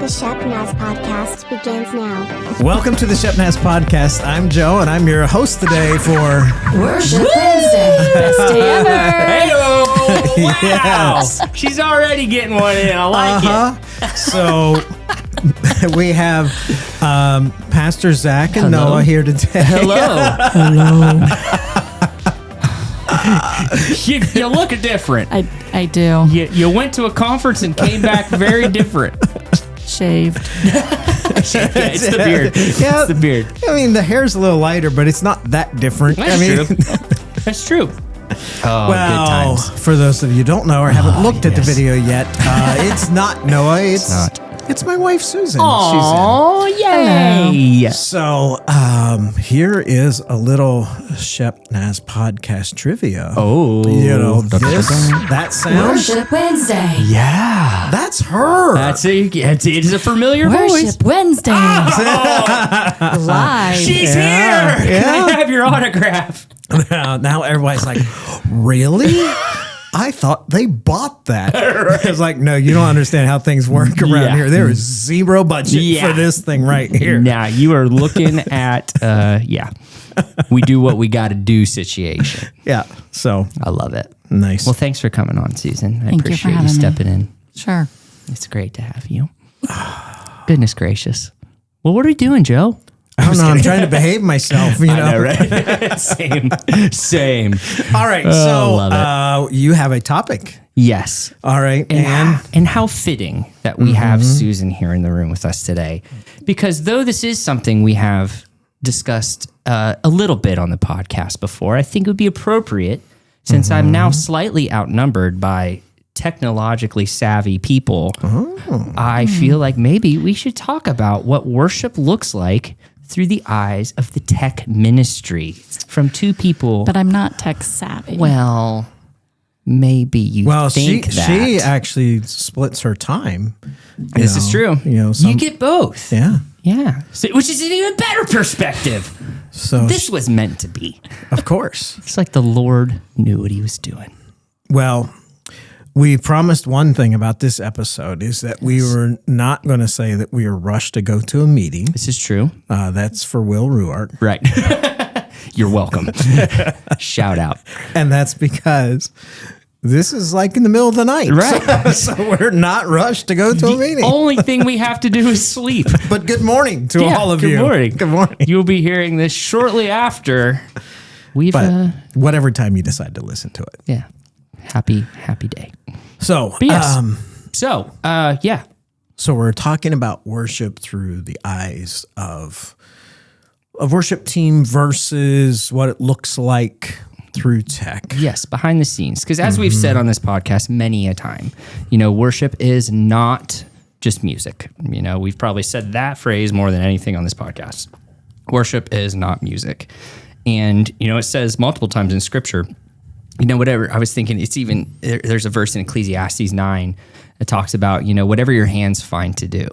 The Shepnaz Podcast begins now. Welcome to the Shepnaz Podcast. I'm Joe, and I'm your host today for Worship Wednesday. Best day ever. Hey-o! Wow! Yes. She's already getting one in. I like it. So we have Pastor Zack and Hello. Noah here today. Hello. You look different. I do. You went to a conference and came back very different. Shaved. It's the beard. Yeah. It's the beard. I mean, the hair's a little lighter, but it's not that different. That's true. That's true. Oh, Well, good times. for those of you who don't know or haven't looked at the yes. video yet, it's not Noah. It's my wife, Susan. Oh, yay. So, here is a little Shepnaz podcast trivia. Oh. You know, that sound, Worship Wednesday. Yeah. that's her. That's it. It's a familiar voice. Worship Wednesday. Live. She's Yeah, here. yeah. Can I have your autograph? Now everybody's like, really? I thought they bought that. It's like, no, you don't understand how things work around Yeah. here. There is zero budget Yeah. for this thing right here. Now you are looking at, we do what we got to do situation. Yeah. So I love it. nice. Well, thanks for coming on, Susan. I Thank you for appreciate you having me. stepping in. Sure. It's great to have you. Goodness gracious. Well, what are we doing, Joe? I don't know. I'm trying to behave myself. You know? I know, right? Same. All right. love So you have a topic. Yes. All right. And how fitting that we have Susan here in the room with us today. Because though this is something we have discussed a little bit on the podcast before, I think it would be appropriate, since I'm now slightly outnumbered by technologically savvy people, I feel like maybe we should talk about what worship looks like through the eyes of the tech ministry from two people. But I'm not tech savvy. Well, maybe you think that. she actually splits her time. This is true. You get both. Yeah. Yeah. So, which is an even better perspective. So This was meant to be. of course. It's like the Lord knew what he was doing. Well, we promised one thing about this episode is that we were not going to say that we were rushed to go to a meeting. This is true. That's for Will Ruart. Right. You're welcome. Shout out. And that's because this is like in the middle of the night. Right. So we're not rushed to go to a meeting. Only thing we have to do is sleep. But good morning to Yeah, all of good you. morning. Good morning. You'll be hearing this shortly after we've, But whatever time you decide to listen to it. yeah. Happy day. So, But yes. Yeah. So we're talking about worship through the eyes of a worship team versus what it looks like through tech. Yes, behind the scenes. Because as we've said on this podcast many a time, worship is not just music. We've probably said that phrase more than anything on this podcast. Worship is not music. And, it says multiple times in scripture, whatever. I was thinking it's even, there's a verse in Ecclesiastes 9 that talks about, whatever your hands find to do,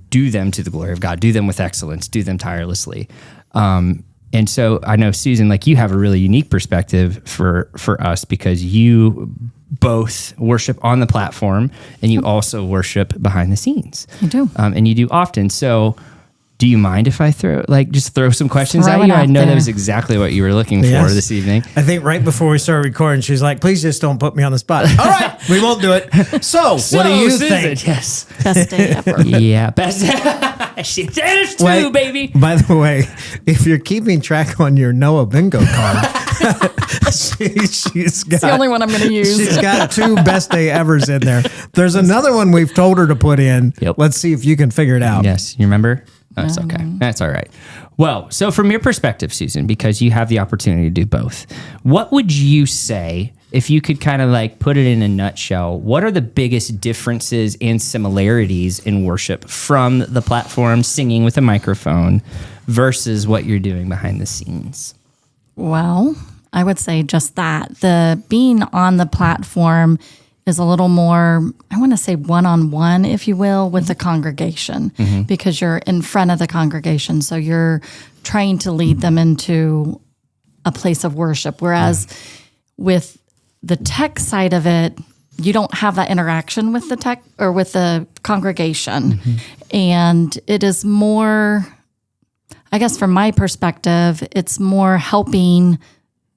do them to the glory of God, do them with excellence, do them tirelessly. And so I know, Susan, like you have a really unique perspective for us because you both worship on the platform and you also worship behind the scenes. I do. And you do often. So do you mind if I just throw some questions Throw at it you? out I know there. that was exactly what you were looking for Yes. this evening. I think right before we started recording, she's like, please just don't put me on the spot. All right, we won't do it. So what do you Susan, think? Yes. Best day ever. Yeah, best. There's two, Wait, baby. By the way, if you're keeping track on your Noah bingo card, she's got It's the only one I'm going to use. She's got two best day evers in there. There's another one we've told her to put in. Yep. Let's see if you can figure it out. Yes, you remember? That's okay. That's all right. Well, so from your perspective, Susan, because you have the opportunity to do both, what would you say, if you could kind of put it in a nutshell, what are the biggest differences and similarities in worship from the platform singing with a microphone versus what you're doing behind the scenes? Well, I would say just that. The being on the platform is a little more, I want to say one-on-one, if you will, with the congregation, because you're in front of the congregation. So you're trying to lead them into a place of worship. Whereas with the tech side of it, you don't have that interaction with the tech or with the congregation. And it is more, I guess from my perspective, it's more helping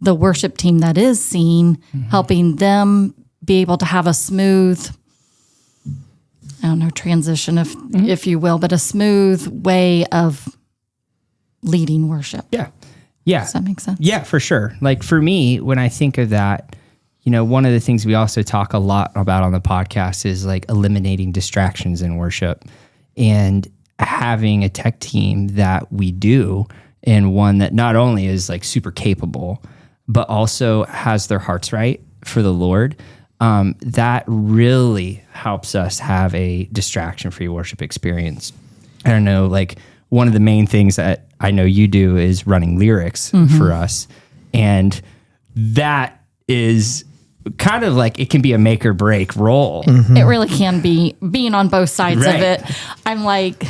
the worship team that is seen, helping them be able to have a smooth, I don't know, transition, if you will, but a smooth way of leading worship. Yeah. Does that make sense? Yeah, for sure. Like for me, when I think of that, one of the things we also talk a lot about on the podcast is like eliminating distractions in worship and having a tech team that we do, and one that not only is like super capable, but also has their hearts right for the Lord. That really helps us have a distraction-free worship experience. I don't know, like one of the main things that I know you do is running lyrics for us. And that is kind of like, it can be a make or break role. It really can be, being on both sides of it. I'm like,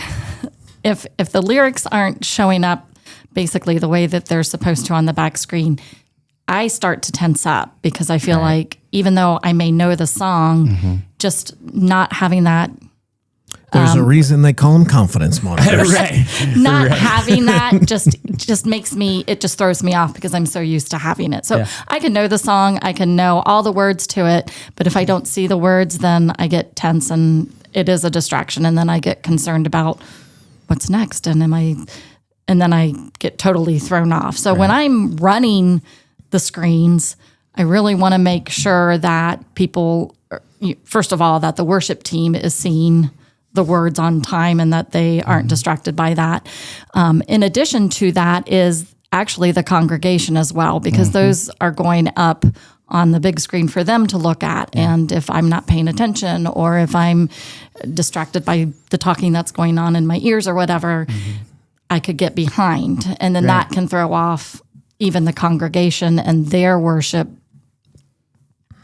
if the lyrics aren't showing up basically the way that they're supposed to on the back screen, I start to tense up because I feel like even though I may know the song, just not having that. There's a reason they call them confidence monitors. Not having that just makes me, it just throws me off because I'm so used to having it. So I can know the song, I can know all the words to it, but if I don't see the words, then I get tense and it is a distraction. And then I get concerned about what's next. And then I get totally thrown off. So when I'm running the screens, I really want to make sure that people, first of all, that the worship team is seeing the words on time and that they aren't distracted by that. In addition to that is actually the congregation as well, because those are going up on the big screen for them to look at. And if I'm not paying attention or if I'm distracted by the talking that's going on in my ears or whatever, I could get behind. And then that can throw off even the congregation and their worship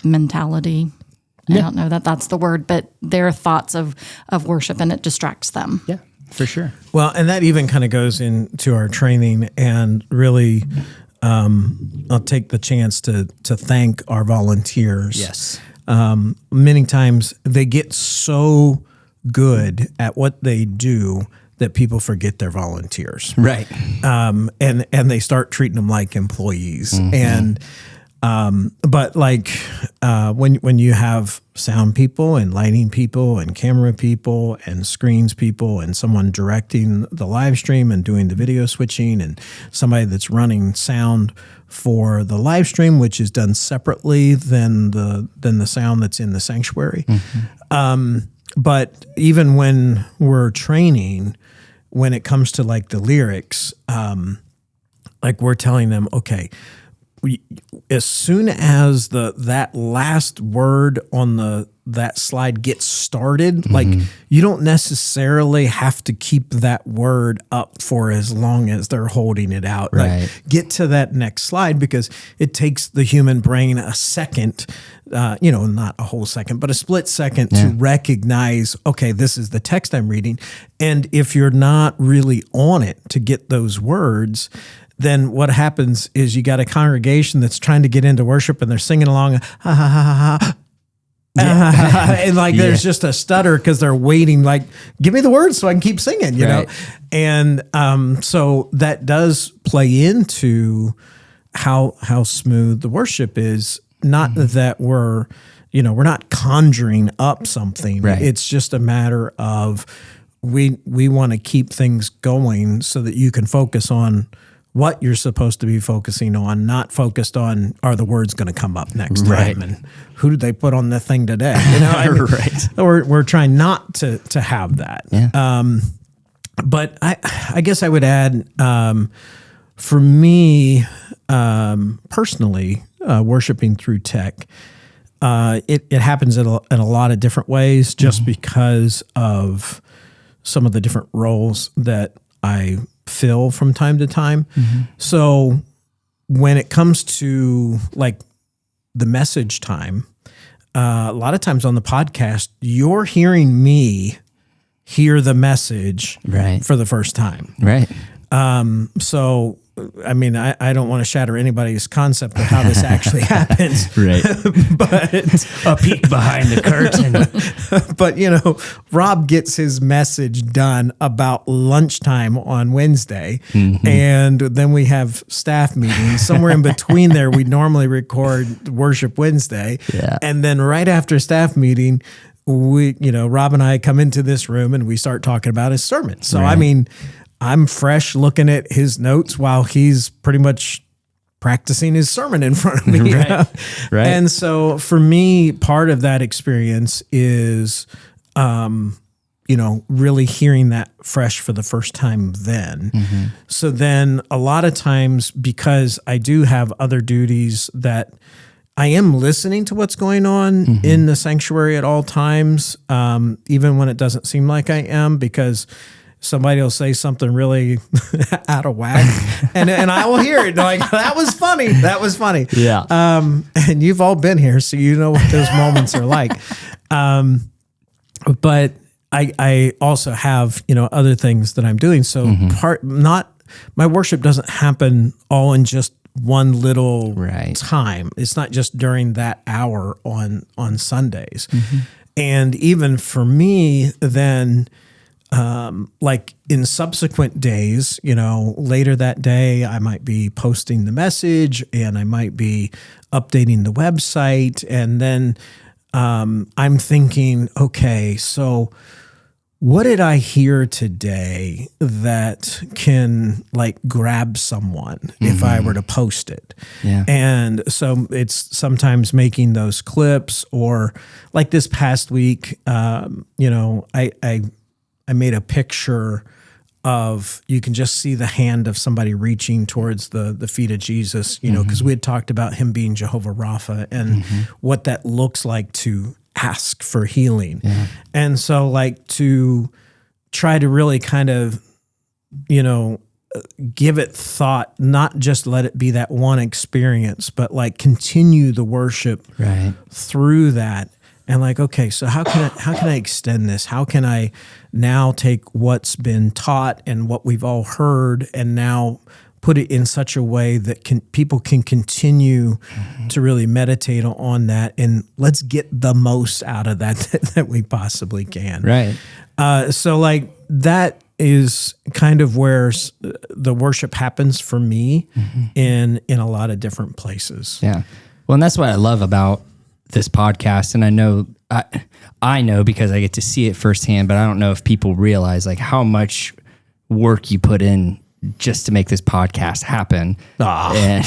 mentality. I don't know that that's the word, but their thoughts of worship, and it distracts them. Yeah, for sure. Well, and that even kind of goes into our training, and really, I'll take the chance to thank our volunteers. Yes. Many times they get so good at what they do that people forget they're volunteers. Right. And they start treating them like employees. And but like when you have sound people and lighting people and camera people and screens people and someone directing the live stream and doing the video switching and somebody that's running sound for the live stream, which is done separately than the sound that's in the sanctuary. But even when we're training, when it comes to like the lyrics, like we're telling them, okay, as soon as that last word on that slide gets started, like you don't necessarily have to keep that word up for as long as they're holding it out. Right. Like get to that next slide, because it takes the human brain a second, not a whole second, but a split second to recognize, okay, this is the text I'm reading. And if you're not really on it to get those words, then what happens is you got a congregation that's trying to get into worship and they're singing along, ha ha ha ha ha. And like there's just a stutter because they're waiting, like, give me the words so I can keep singing, you know? And so that does play into how smooth the worship is. Not that we're not conjuring up something. Right. It's just a matter of we want to keep things going so that you can focus on what you're supposed to be focusing on, not focused on, are the words going to come up next time? And who did they put on the thing today? We're trying not to have that. Yeah. But I guess I would add, for me, personally, worshiping through tech, it happens in a lot of different ways just because of some of the different roles that I fill from time to time. So when it comes to like the message time, a lot of times on the podcast, you're hearing me hear the message for the first time. Right. So I mean, I don't want to shatter anybody's concept of how this actually happens. Right. But A peek behind the curtain. but Rob gets his message done about lunchtime on Wednesday, and then we have staff meetings somewhere in between there. We normally record Worship Wednesday, and then right after staff meeting, Rob and I come into this room and we start talking about his sermon. So I mean, I'm fresh looking at his notes while he's pretty much practicing his sermon in front of me. Right. And so for me, part of that experience is, really hearing that fresh for the first time then. So then a lot of times, because I do have other duties, that I am listening to what's going on in the sanctuary at all times, even when it doesn't seem like I am, because somebody will say something really out of whack, and I will hear it like, that was funny. That was funny. Yeah. And you've all been here, so you know what those moments are like. But I also have, other things that I'm doing. So my worship doesn't happen all in just one little time. It's not just during that hour on Sundays. And even for me, then, like in subsequent days, later that day, I might be posting the message and I might be updating the website. And then I'm thinking, okay, so what did I hear today that can like grab someone if I were to post it? Yeah. And so it's sometimes making those clips, or like this past week, I made a picture of, you can just see the hand of somebody reaching towards the feet of Jesus, because we had talked about him being Jehovah Rapha and what that looks like to ask for healing. Yeah. And so like to try to really kind of, give it thought, not just let it be that one experience, but like continue the worship through that. And like, okay, so how can I extend this? How can I now take what's been taught and what we've all heard and now put it in such a way that people can continue to really meditate on that, and let's get the most out of that we possibly can. Right. So like that is kind of where the worship happens for me in a lot of different places. Yeah. Well, and that's what I love about this podcast. And I know because I get to see it firsthand, but I don't know if people realize like how much work you put in just to make this podcast happen. And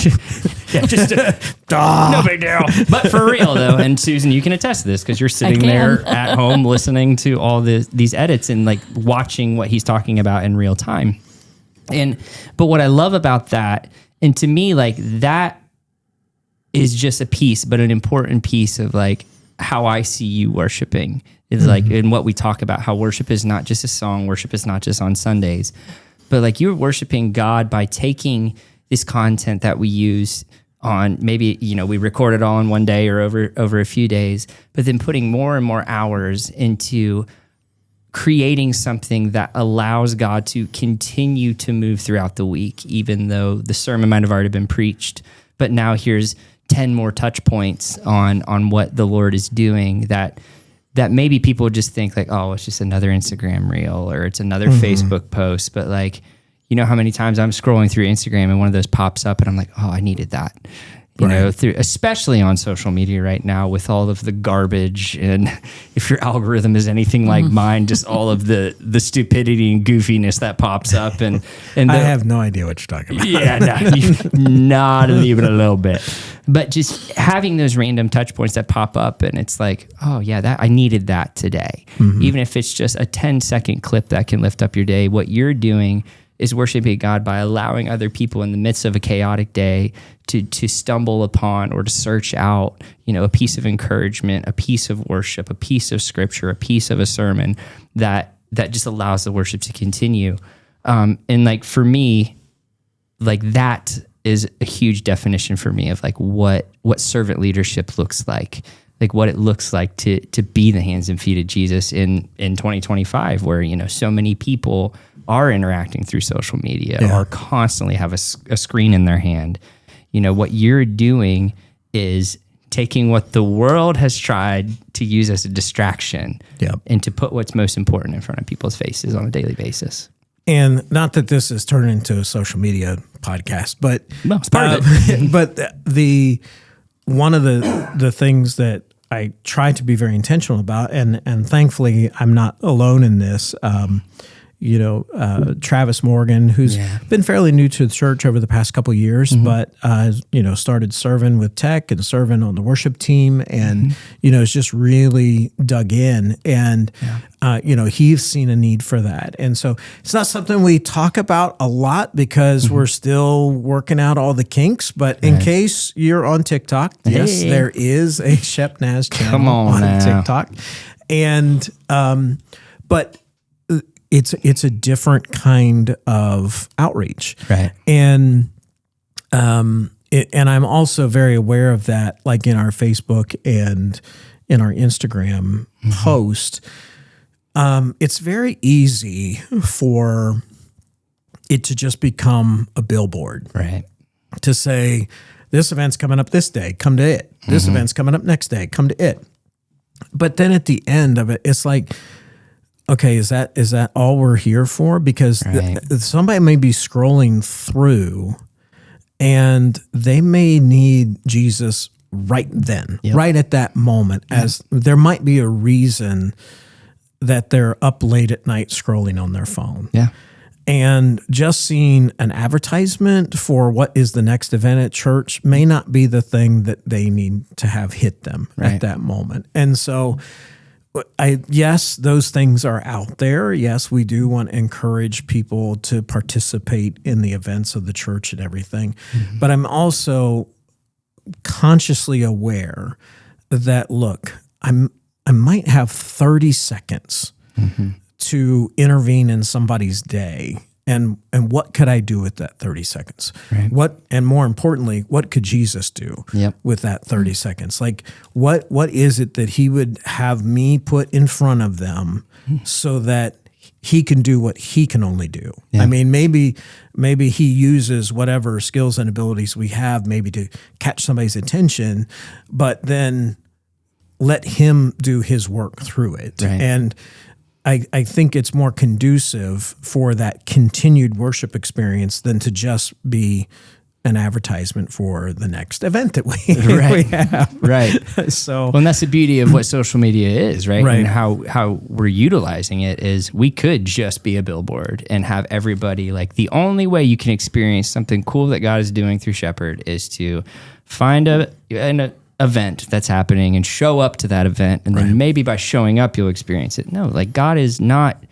no big deal. But for real though, and Susan, you can attest to this because you're sitting there at home listening to all these edits and like watching what he's talking about in real time. But what I love about that, and to me, like that is just a piece, but an important piece of like how I see you worshiping is like, and what we talk about, how worship is not just a song, worship is not just on Sundays, but like you're worshiping God by taking this content that we use on maybe, we record it all in one day or over a few days, but then putting more and more hours into creating something that allows God to continue to move throughout the week, even though the sermon might have already been preached, but now here's 10 more touch points on what the Lord is doing that maybe people just think like, oh, it's just another Instagram reel or it's another Facebook post. But like, how many times I'm scrolling through Instagram and one of those pops up and I'm like, oh, I needed that. Especially on social media right now with all of the garbage, and if your algorithm is anything like mine, just all of the stupidity and goofiness that pops up, and I have no idea what you're talking about. Yeah, not even a little bit. But just having those random touch points that pop up, and it's like, oh yeah, that I needed that today. Even if it's just a 10-second clip that can lift up your day, what you're doing is worshiping God by allowing other people in the midst of a chaotic day to stumble upon or to search out, a piece of encouragement, a piece of worship, a piece of scripture, a piece of a sermon that just allows the worship to continue. And like for me, like that is a huge definition for me of like what servant leadership looks like what it looks like to be the hands and feet of Jesus in 2025, where, so many people are interacting through social media Yeah. or constantly have a screen in their hand, what you're doing is taking what the world has tried to use as a distraction Yep. and to put what's most important in front of people's faces on a daily basis. And not that this is turned into a social media podcast, but Well, it's part of it. But one of the things that I try to be very intentional about, and thankfully I'm not alone in this. Travis Morgan, who's been fairly new to the church over the past couple of years, but started serving with tech and serving on the worship team, and is just really dug in, and he's seen a need for that, and so it's not something we talk about a lot because we're still working out all the kinks. But in case you're on TikTok, yes, there is a Shep Naz channel on TikTok, and but it's a different kind of outreach. Right. And and I'm also very aware of that, like in our Facebook and in our Instagram post. It's very easy for it to just become a billboard. Right. To say, this event's coming up this day, come to it. This event's coming up next day, come to it. But then at the end of it, it's like, okay, is that all we're here for? Because somebody may be scrolling through and they may need Jesus right then, right at that moment, as there might be a reason that they're up late at night scrolling on their phone. Yeah. And just seeing an advertisement for what is the next event at church may not be the thing that they need to have hit them at that moment. And so yes, those things are out there. Yes, we do want to encourage people to participate in the events of the church and everything. But I'm also consciously aware that, look, I might have 30 seconds to intervene in somebody's day. And what could I do with that 30 seconds? Right. And more importantly, what could Jesus do with that 30 seconds? Like, what is it that he would have me put in front of them so that he can do what he can only do? I mean, maybe he uses whatever skills and abilities we have maybe to catch somebody's attention, but then let him do his work through it. Right. And I think it's more conducive for that continued worship experience than to just be an advertisement for the next event that we have. Right. So, well, and that's the beauty of what social media is, right? Right. And how we're utilizing it is we could just be a billboard and have everybody, like, the only way you can experience something cool that God is doing through Shepherd is to find an event that's happening and show up to that event, and then maybe by showing up you'll experience it. No, like, God is not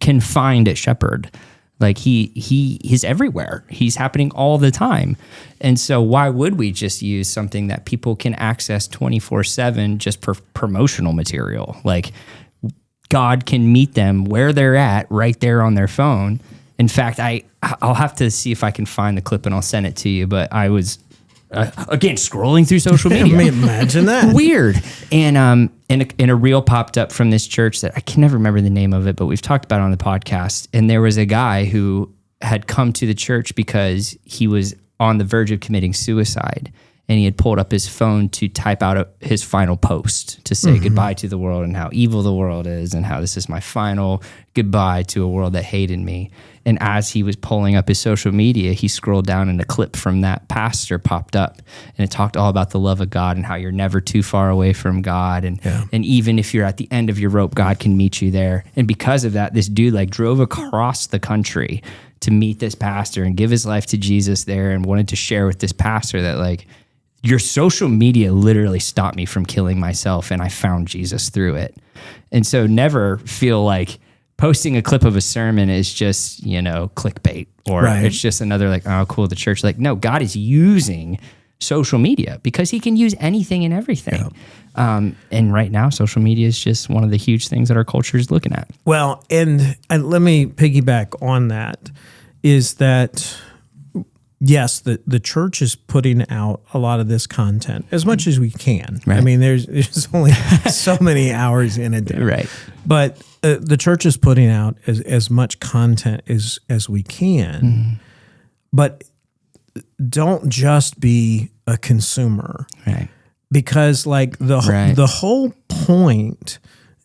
confined at Shepherd. Like, he's everywhere. He's happening all the time. And so why would we just use something that people can access 24/7 just for promotional material? Like, God can meet them where they're at right there on their phone. In fact, I'll have to see if I can find the clip and I'll send it to you, but I was again scrolling through social media. I mean, imagine that. Weird. And a reel popped up from this church that I can never remember the name of it, but we've talked about it on the podcast. And there was a guy who had come to the church because he was on the verge of committing suicide. And he had pulled up his phone to type out his final post to say goodbye to the world and how evil the world is and how this is my final goodbye to a world that hated me. And as he was pulling up his social media, he scrolled down and a clip from that pastor popped up. And it talked all about the love of God and how you're never too far away from God. And even if you're at the end of your rope, God can meet you there. And because of that, this dude drove across the country to meet this pastor and give his life to Jesus there, and wanted to share with this pastor that, your social media literally stopped me from killing myself, and I found Jesus through it. And so never feel like posting a clip of a sermon is just, clickbait, or it's just another oh, cool, the church. No, God is using social media because he can use anything and everything. Yeah. And right now, social media is just one of the huge things that our culture is looking at. Well, and let me piggyback on that, is that yes, the church is putting out a lot of this content as much as we can. Right. I mean, there's only so many hours in a day. Right. But the church is putting out as much content as we can. But don't just be a consumer. Right. Because like the whole point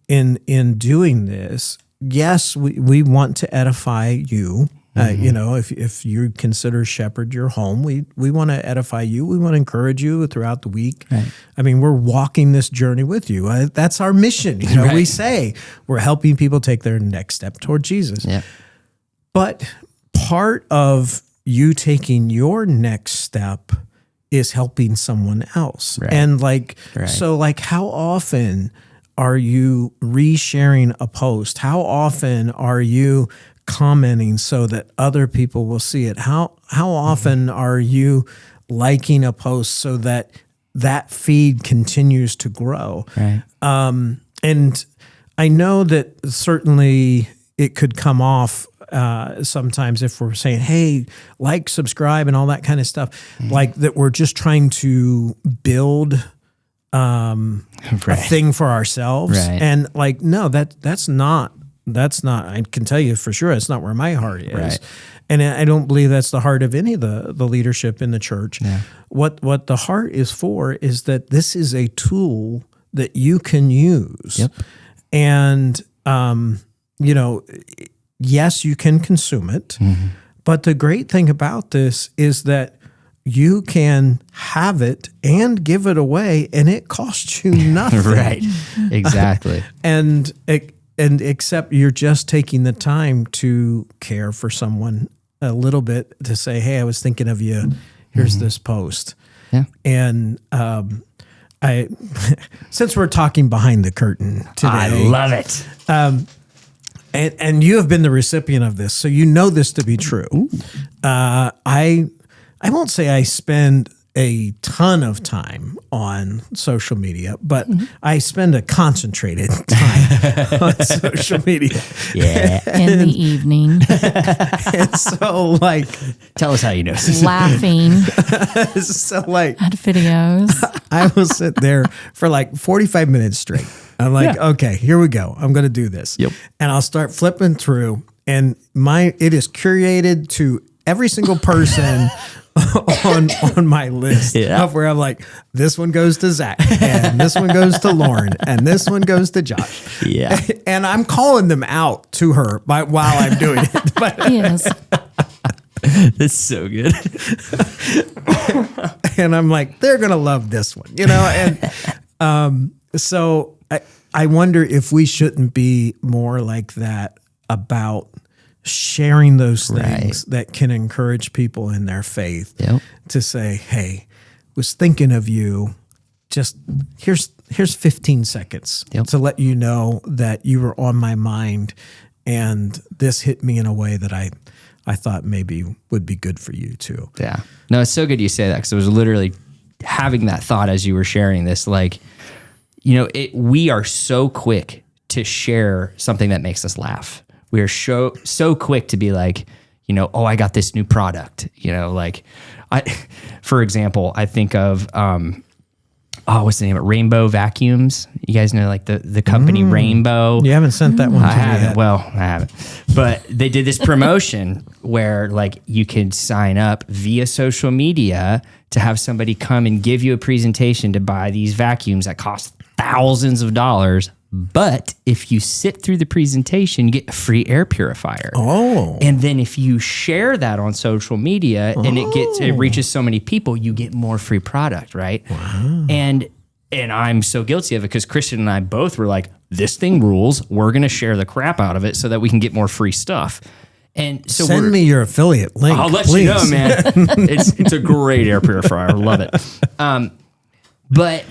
in doing this, yes, we want to edify you. You know, if you consider Shepherd your home, we want to edify you. We want to encourage you throughout the week. Right. I mean, we're walking this journey with you. That's our mission. You know, we say we're helping people take their next step toward Jesus. Yeah. But part of you taking your next step is helping someone else. Right. And so how often are you resharing a post? How often are you commenting so that other people will see it? How often are you liking a post so that feed continues to grow? Right. And I know that certainly it could come off sometimes if we're saying, hey, like, subscribe, and all that kind of stuff, like that we're just trying to build a thing for ourselves. Right. And like, no, that's not, I can tell you for sure, that's not where my heart is. Right. And I don't believe that's the heart of any of the leadership in the church. Yeah. What the heart is for is that this is a tool that you can use. Yep. And, you know, yes, you can consume it. But the great thing about this is that you can have it and give it away, and it costs you nothing. Right. Exactly. And except you're just taking the time to care for someone a little bit, to say, hey, I was thinking of you. Here's this post. Yeah. And I since we're talking behind the curtain today. I love it. And you have been the recipient of this, so you know this to be true. I won't say I spend a ton of time on social media, but I spend a concentrated time on social media. Yeah. In the evening, And so, like, Tell us how you know. laughing so like, at videos. I will sit there for like 45 minutes straight. I'm like, okay, here we go. I'm going to do this. Yep. And I'll start flipping through, and it is curated to every single person on my list of where I'm like, this one goes to Zack, and this one goes to Lauren, and this one goes to Josh. Yeah. And I'm calling them out to her while I'm doing it. But, Yes. That's so good. and I'm like, they're going to love this one, you know? And so I wonder if we shouldn't be more like that about sharing those things that can encourage people in their faith. Yep. To say, hey, was thinking of you. Just here's 15 seconds to let you know that you were on my mind, and this hit me in a way that I thought maybe would be good for you too. Yeah. No, it's so good you say that, because I was literally having that thought as you were sharing this. Like, you know, we are so quick to share something that makes us laugh. We are so quick to be like, you know, oh, I got this new product. You know, like, for example, I think of, what's the name of it? Rainbow Vacuums. You guys know, like the company Rainbow. You haven't sent that one to I me haven't. yet. Well, I haven't. But they did this promotion where like you could sign up via social media to have somebody come and give you a presentation to buy these vacuums that cost thousands of dollars. But if you sit through the presentation, you get a free air purifier. Oh. And then if you share that on social media and it reaches so many people, you get more free product, right? Wow. And I'm so guilty of it, because Christian and I both were like, this thing rules. We're going to share the crap out of it so that we can get more free stuff. And so send me your affiliate link. I'll let please. you know, man. It's a great air purifier. I love it. But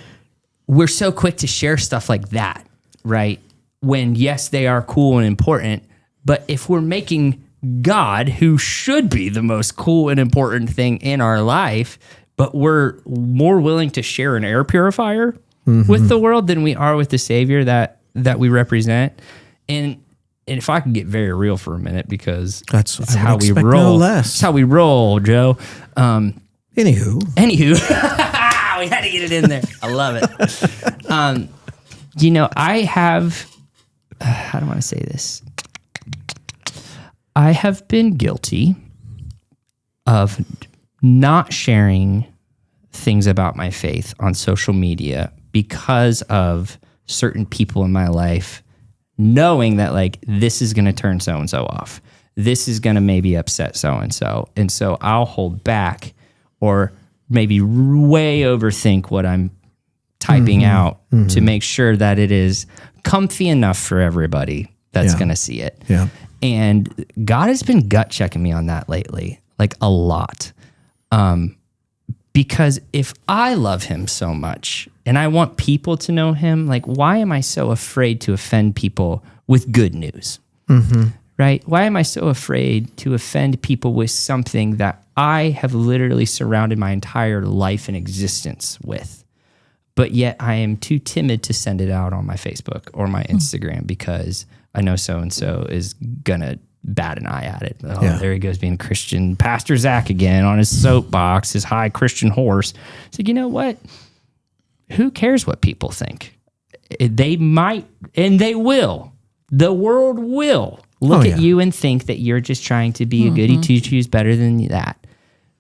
we're so quick to share stuff like that, right? When, yes, they are cool and important, but if we're making God, who should be the most cool and important thing in our life, but we're more willing to share an air purifier with the world than we are with the Savior that we represent. And if I could get very real for a minute, because That's it's I would how we expect roll. no less. It's how we roll, Joe. Anywho, we had to get it in there. I love it. I have, how do I want to say this? I have been guilty of not sharing things about my faith on social media because of certain people in my life, knowing that like this is going to turn so-and-so off. This is going to maybe upset so-and-so. And so I'll hold back or maybe way overthink what I'm typing out to make sure that it is comfy enough for everybody that's going to see it. Yeah. And God has been gut checking me on that lately, like a lot. Because if I love him so much and I want people to know him, like, why am I so afraid to offend people with good news? Right? Why am I so afraid to offend people with something that I have literally surrounded my entire life and existence with? But yet I am too timid to send it out on my Facebook or my Instagram because I know so-and-so is going to bat an eye at it. Oh, there he goes being Christian. Pastor Zack again on his soapbox, his high Christian horse. It's like, you know what? Who cares what people think? They might, and they will. The world will look at you and think that you're just trying to be a goody two-shoes better than that.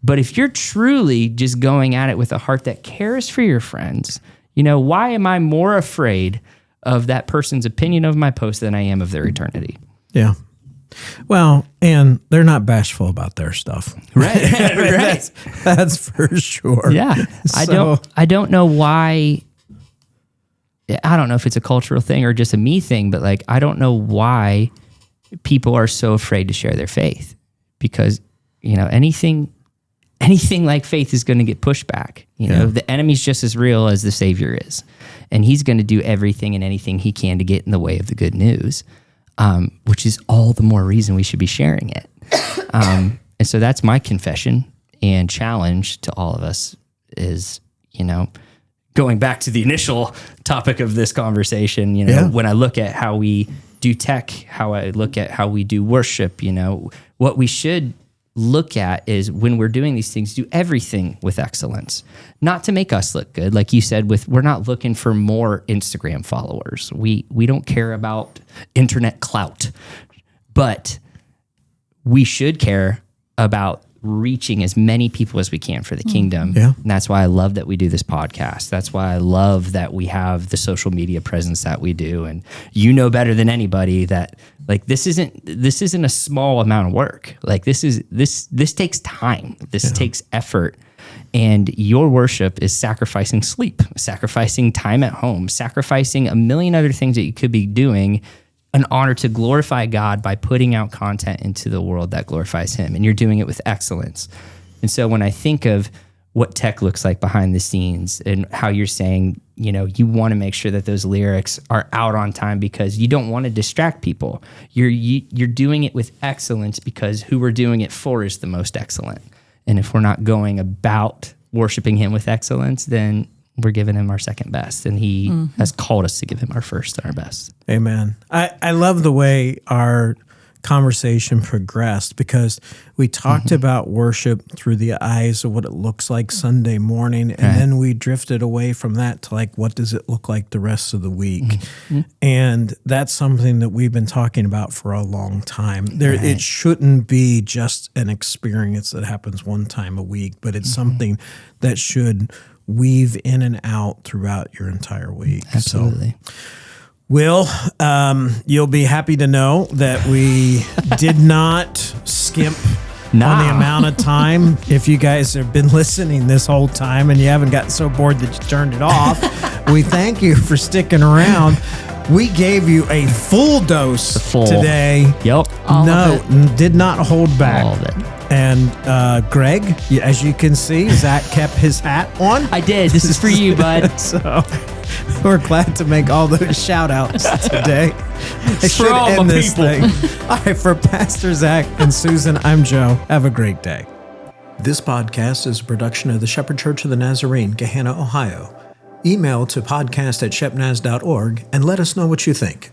But if you're truly just going at it with a heart that cares for your friends, why am I more afraid of that person's opinion of my post than I am of their eternity? Yeah. Well, and they're not bashful about their stuff. Right. Right. That's for sure. Yeah. I don't know why. I don't know if it's a cultural thing or just a me thing, but like, I don't know why people are so afraid to share their faith, because, anything like faith is going to get pushed back. The enemy's just as real as the Savior is, and he's going to do everything and anything he can to get in the way of the good news, which is all the more reason we should be sharing it. And so that's my confession and challenge to all of us is, going back to the initial topic of this conversation, when I look at how we do tech, how I look at how we do worship, what we should look at is when we're doing these things, do everything with excellence, not to make us look good. Like you said, we're not looking for more Instagram followers. We don't care about internet clout, but we should care about reaching as many people as we can for the kingdom. Yeah. And that's why I love that we do this podcast. That's why I love that we have the social media presence that we do. And better than anybody that like this isn't a small amount of work. Like this takes time. This takes effort. And your worship is sacrificing sleep, sacrificing time at home, sacrificing a million other things that you could be doing in order to glorify God by putting out content into the world that glorifies him. And you're doing it with excellence. And so when I think of what tech looks like behind the scenes and how you're saying, you want to make sure that those lyrics are out on time because you don't want to distract people. You're doing it with excellence because who we're doing it for is the most excellent. And if we're not going about worshiping him with excellence, then we're giving him our second best, and he has called us to give him our first and our best. Amen. I love the way our conversation progressed because we talked about worship through the eyes of what it looks like Sunday morning, and then we drifted away from that to like, what does it look like the rest of the week? And that's something that we've been talking about for a long time. It shouldn't be just an experience that happens one time a week, but it's something that should weave in and out throughout your entire week. Absolutely. So, Will, you'll be happy to know that we did not skimp on the amount of time. If you guys have been listening this whole time and you haven't gotten so bored that you turned it off, we thank you for sticking around. We gave you a full dose today. Yep. Did not hold back. All of it. And Greg, as you can see, Zack kept his hat on. I did. This is for you, bud. So we're glad to make all those shout outs today. I should end this thing. All right, for Pastor Zack and Susan, I'm Joe. Have a great day. This podcast is a production of the Shepherd Church of the Nazarene, Gahanna, Ohio. Email to podcast@shepnaz.org and let us know what you think.